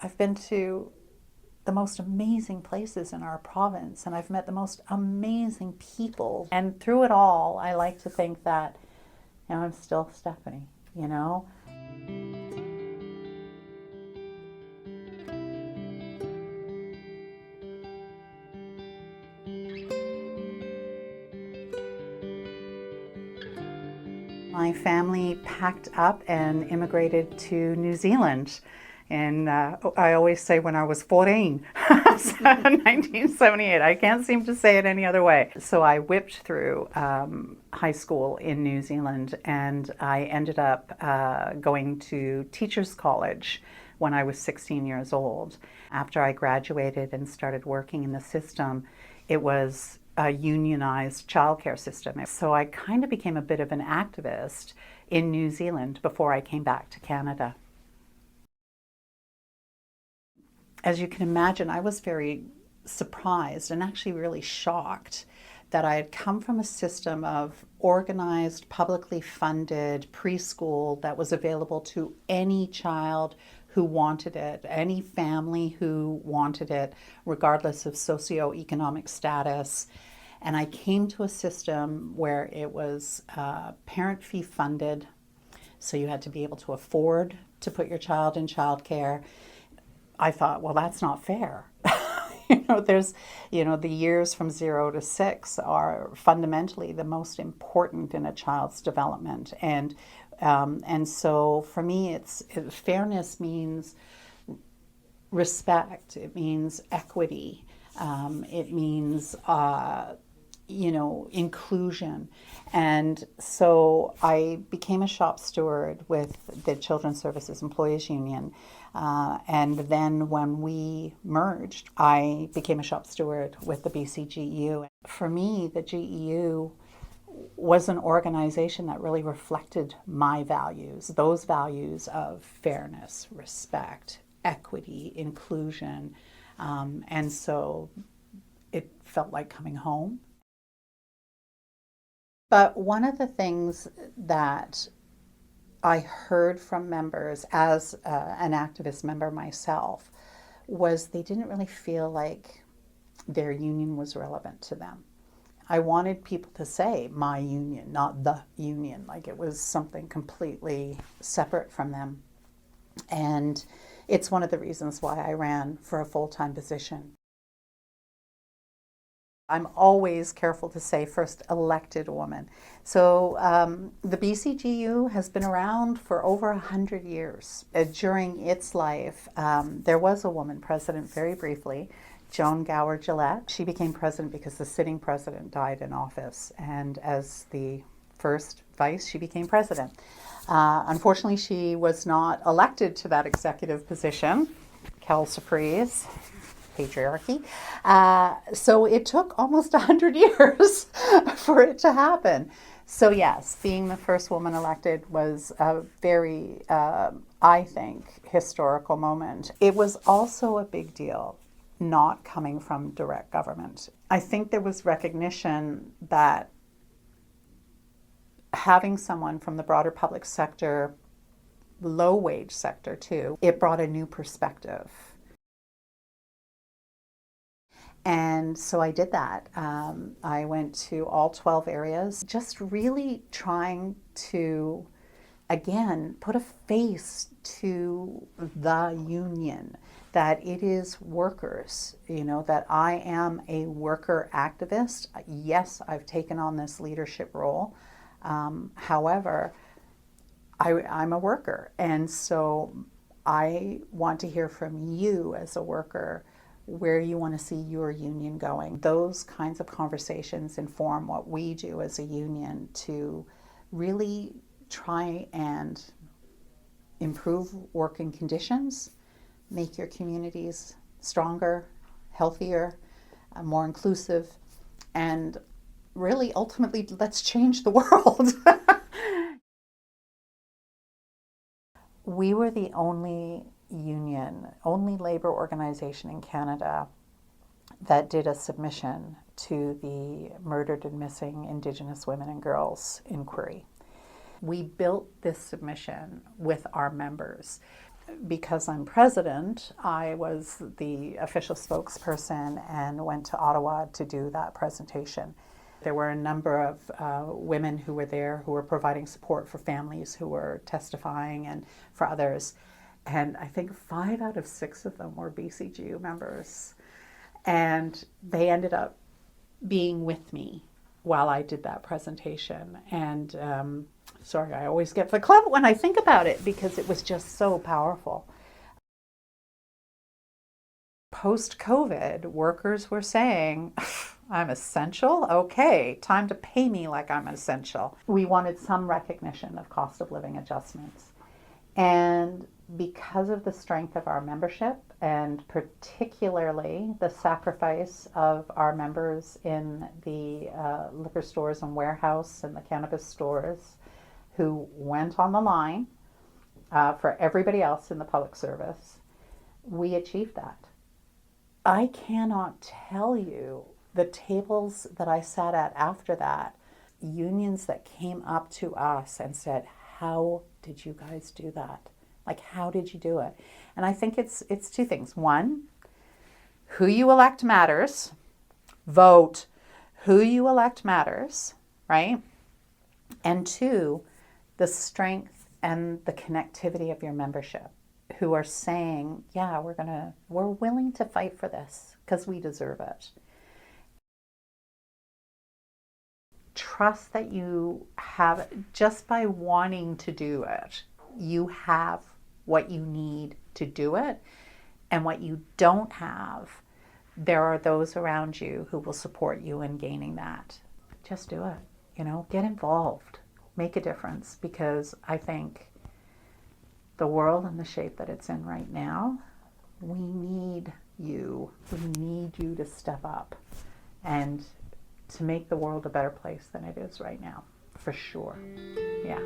I've been to the most amazing places in our province, and I've met the most amazing people. And through it all, I like to think that, I'm still Stephanie, you know? My family packed up and immigrated to New Zealand. And I always say when I was 14, 1978. I can't seem to say it any other way. So I whipped through high school in New Zealand, and I ended up going to teachers college when I was 16 years old. After I graduated and started working in the system, it was a unionized childcare system. So I kind of became a bit of an activist in New Zealand before I came back to Canada. As you can imagine, I was very surprised and actually really shocked that I had come from a system of organized, publicly funded preschool that was available to any child who wanted it, any family who wanted it, regardless of socioeconomic status. And I came to a system where it was parent fee funded, so you had to be able to afford to put your child in childcare. I thought, well, that's not fair. There's, the years from 0 to 6 are fundamentally the most important in a child's development. And so for me, fairness means respect. It means equity. It means, inclusion. And so I became a shop steward with the Children's Services Employees Union. And then when we merged, I became a shop steward with the BCGEU. For me, the GEU was an organization that really reflected my values, those values of fairness, respect, equity, inclusion. And so it felt like coming home. But one of the things that I heard from members as an activist member myself was they didn't really feel like their union was relevant to them. I wanted people to say my union, not the union, like it was something completely separate from them. And it's one of the reasons why I ran for a full-time position. I'm always careful to say first elected woman. So the BCGEU has been around for over 100 years. During its life, there was a woman president very briefly, Joan Gower Gillette. She became president because the sitting president died in office. And as the first vice, she became president. Unfortunately, she was not elected to that executive position. Quelle surprise. Patriarchy. So it took almost 100 years for it to happen. So yes, being the first woman elected was a very, I think, historical moment. It was also a big deal not coming from direct government. I think there was recognition that having someone from the broader public sector, low wage sector too, it brought a new perspective. And so I did that. I went to all 12 areas, just really trying to, again, put a face to the union, that it is workers, that I am a worker activist. Yes, I've taken on this leadership role. However, I'm a worker. And so I want to hear from you as a worker where you want to see your union going. Those kinds of conversations inform what we do as a union to really try and improve working conditions, make your communities stronger, healthier, more inclusive, and really ultimately let's change the world. We were the only labor organization in Canada that did a submission to the Murdered and Missing Indigenous Women and Girls inquiry. We built this submission with our members. because I'm president, I was the official spokesperson and went to Ottawa to do that presentation. There were a number of women who were there who were providing support for families who were testifying and for others. And I think 5 out of 6 of them were BCGEU members. And they ended up being with me while I did that presentation. And sorry, I always get verklempt when I think about it because it was just so powerful. Post-COVID, workers were saying, I'm essential? Okay, time to pay me like I'm essential. We wanted some recognition of cost of living adjustments. And because of the strength of our membership, and particularly the sacrifice of our members in the liquor stores and warehouse and the cannabis stores who went on the line for everybody else in the public service, we achieved that. I cannot tell you the tables that I sat at after that, unions that came up to us and said, how did you guys do that? Like, how did you do it? And I think it's 2 things. One, who you elect matters. Vote. Who you elect matters, right? And 2, the strength and the connectivity of your membership who are saying, yeah, we're willing to fight for this because we deserve it. Trust that you have, just by wanting to do it, you have what you need to do it. And what you don't have, there are those around you who will support you in gaining that. Just do it, get involved, make a difference, because I think the world in the shape that it's in right now, we need you. We need you to step up and to make the world a better place than it is right now, for sure. Yeah.